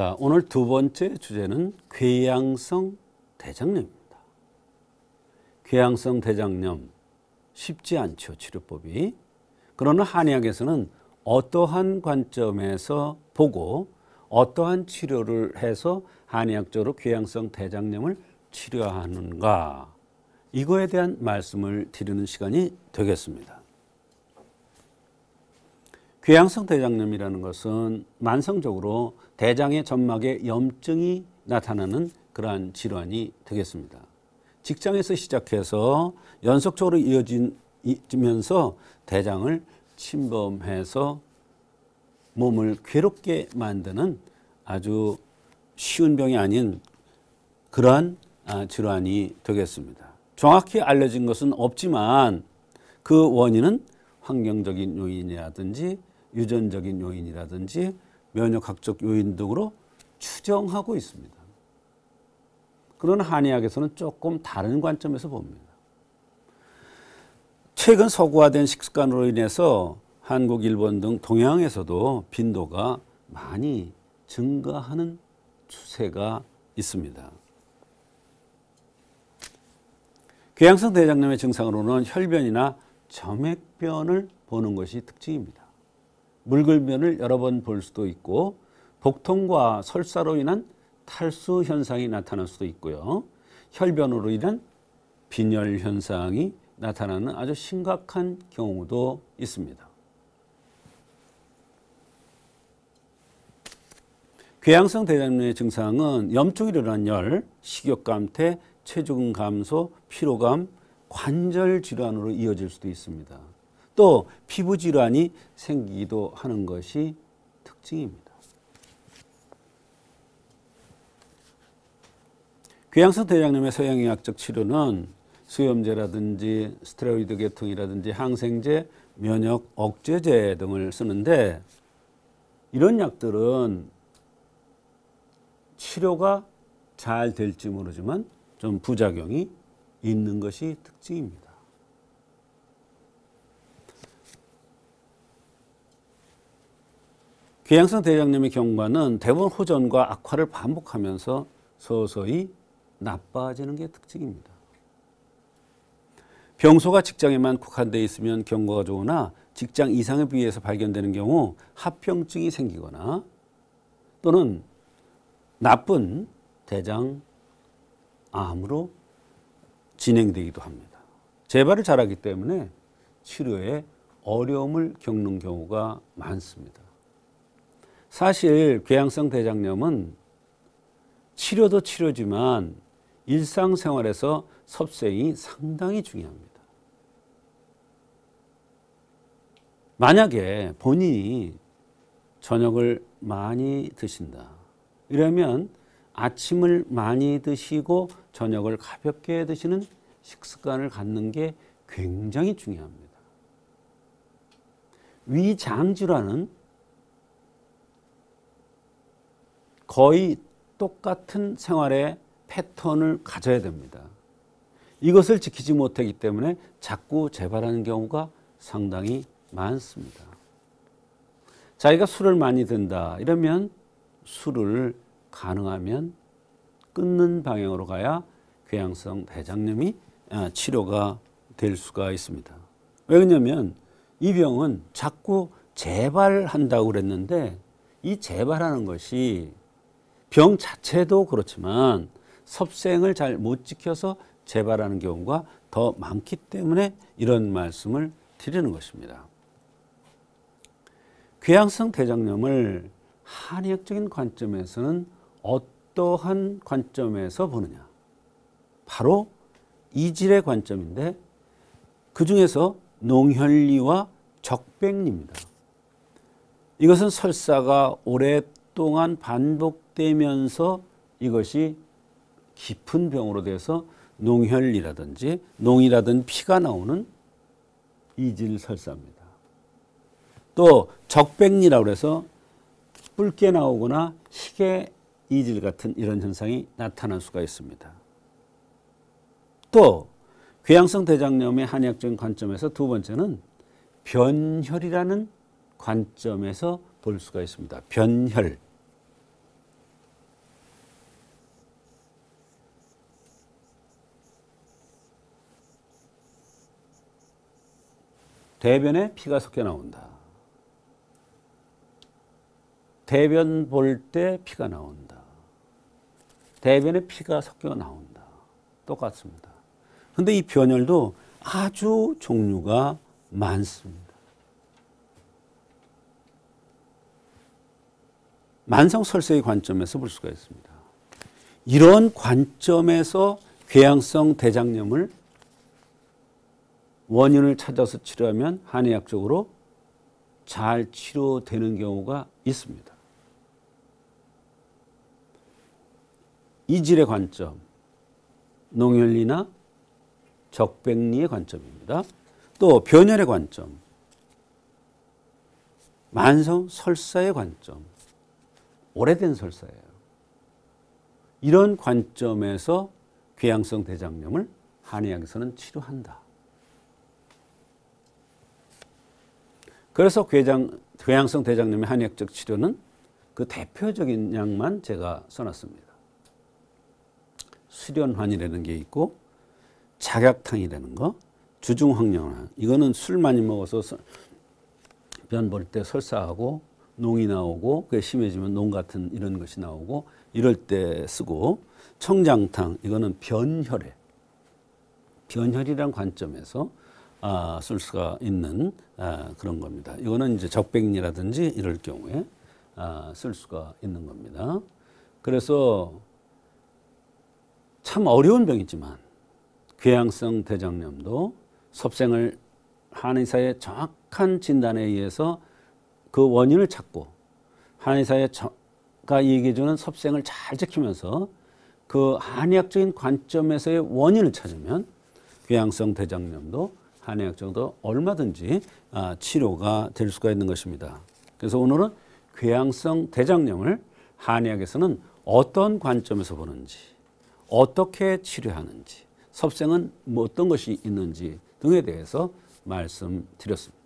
자, 오늘 두 번째 주제는 궤양성 대장염입니다. 궤양성 대장염 쉽지 않죠, 치료법이. 그러나 한의학에서는 어떠한 관점에서 보고 어떠한 치료를 해서 한의학적으로 궤양성 대장염을 치료하는가, 이거에 대한 말씀을 드리는 시간이 되겠습니다. 궤양성 대장염이라는 것은 만성적으로 대장의 점막에 염증이 나타나는 그러한 질환이 되겠습니다. 직장에서 시작해서 연속적으로 이어지면서 대장을 침범해서 몸을 괴롭게 만드는 아주 쉬운 병이 아닌 그러한 질환이 되겠습니다. 정확히 알려진 것은 없지만 그 원인은 환경적인 요인이라든지 유전적인 요인이라든지 면역학적 요인 등으로 추정하고 있습니다. 그러나 한의학에서는 조금 다른 관점에서 봅니다. 최근 서구화된 식습관으로 인해서 한국, 일본 등 동양에서도 빈도가 많이 증가하는 추세가 있습니다. 궤양성 대장염의 증상으로는 혈변이나 점액변을 보는 것이 특징입니다. 물글변을 여러 번 볼 수도 있고 복통과 설사로 인한 탈수 현상이 나타날 수도 있고요. 혈변으로 인한 빈혈 현상이 나타나는 아주 심각한 경우도 있습니다. 궤양성 대장염의 증상은 염증이 일어난 열, 식욕 감퇴, 체중 감소, 피로감, 관절 질환으로 이어질 수도 있습니다. 또 피부 질환이 생기기도 하는 것이 특징입니다. 궤양성 대장염의 서양의학적 치료는 수염제라든지 스테로이드 계통이라든지 항생제, 면역 억제제 등을 쓰는데, 이런 약들은 치료가 잘 될지 모르지만 좀 부작용이 있는 것이 특징입니다. 궤양성 대장염의 경과는 대부분 호전과 악화를 반복하면서 서서히 나빠지는 게 특징입니다. 병소가 직장에만 국한되어 있으면 경과가 좋으나 직장 이상의 부위에서 발견되는 경우 합병증이 생기거나 또는 나쁜 대장암으로 진행되기도 합니다. 재발을 잘하기 때문에 치료에 어려움을 겪는 경우가 많습니다. 사실 궤양성 대장염은 치료도 치료지만 일상생활에서 섭생이 상당히 중요합니다. 만약에 본인이 저녁을 많이 드신다, 이러면 아침을 많이 드시고 저녁을 가볍게 드시는 식습관을 갖는 게 굉장히 중요합니다. 위장 질환은 거의 똑같은 생활의 패턴을 가져야 됩니다. 이것을 지키지 못하기 때문에 자꾸 재발하는 경우가 상당히 많습니다. 자기가 술을 많이 든다, 이러면 술을 가능하면 끊는 방향으로 가야 궤양성 대장염이 치료가 될 수가 있습니다. 왜 그러냐면 이 병은 자꾸 재발한다고 그랬는데, 이 재발하는 것이 병 자체도 그렇지만 섭생을 잘 못 지켜서 재발하는 경우가 더 많기 때문에 이런 말씀을 드리는 것입니다. 궤양성 대장염을 한의학적인 관점에서는 어떠한 관점에서 보느냐? 바로 이질의 관점인데, 그 중에서 농혈리와 적백리입니다. 이것은 설사가 오랫동안 반복되면서 이것이 깊은 병으로 돼서 농혈리라든지 농이라든 피가 나오는 이질 설사입니다. 또 적백리라고 해서 붉게 나오거나 희게 이질 같은 이런 현상이 나타날 수가 있습니다. 또 궤양성 대장염의 한의학적인 관점에서 두 번째는 변혈이라는 관점에서 볼 수가 있습니다. 변혈. 대변에 피가 섞여 나온다. 대변 볼 때 피가 나온다. 대변에 피가 섞여 나온다. 똑같습니다. 근데 이 변혈도 아주 종류가 많습니다. 만성설사의 관점에서 볼 수가 있습니다. 이런 관점에서 궤양성 대장염을 원인을 찾아서 치료하면 한의학적으로 잘 치료되는 경우가 있습니다. 이질의 관점, 농혈리나 적백리의 관점입니다. 또 변혈의 관점, 만성 설사의 관점, 오래된 설사예요. 이런 관점에서 궤양성 대장염을 한의학에서는 치료한다. 그래서 궤양성 대장염의 한의학적 치료는 그 대표적인 약만 제가 써놨습니다. 수련환이라는 게 있고 작약탕이라는 거, 주중황령환. 이거는 술 많이 먹어서 변 볼 때 설사하고 농이 나오고 그게 심해지면 농 같은 이런 것이 나오고 이럴 때 쓰고, 청장탕 이거는 변혈이란 관점에서 쓸 수가 있는 그런 겁니다. 이거는 이제 적백리라든지 이럴 경우에 쓸 수가 있는 겁니다. 그래서 참 어려운 병이지만 궤양성 대장염도 섭생을 한의사의 정확한 진단에 의해서 그 원인을 찾고 한의사가 얘기해주는 섭생을 잘 지키면서 그 한의학적인 관점에서의 원인을 찾으면 궤양성 대장염도 한의학적으로 얼마든지 치료가 될 수가 있는 것입니다. 그래서 오늘은 궤양성 대장염을 한의학에서는 어떤 관점에서 보는지, 어떻게 치료하는지, 섭생은 어떤 것이 있는지 등에 대해서 말씀드렸습니다.